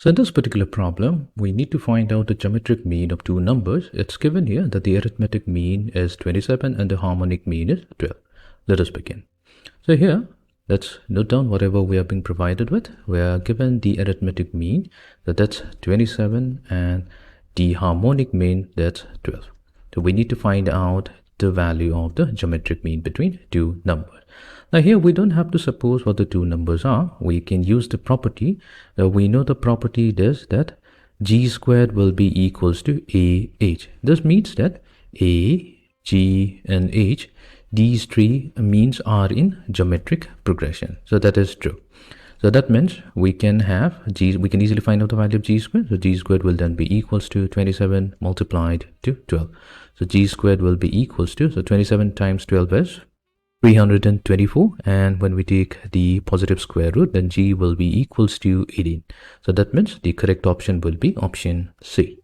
So in this particular problem, we need to find out the geometric mean of two numbers. It's given here that the arithmetic mean is 27 and the harmonic mean is 12. Let us begin. So here, let's note down whatever we are being provided with. We are given the arithmetic mean, that's 27, and the harmonic mean, that's 12. So we need to find out the value of the geometric mean between two numbers. Now here we don't have to suppose what the two numbers are. We can use the property. We know the property is that g squared will be equals to AH. This means that A, G and H, these three means are in geometric progression. So that is true. So that means we can have G, we can easily find out the value of G squared. So G squared will then be equals to 27 multiplied to 12. So G squared will be equals to, so 27 times 12 is 324, and when we take the positive square root, then G will be equals to 18. So that means the correct option will be option C.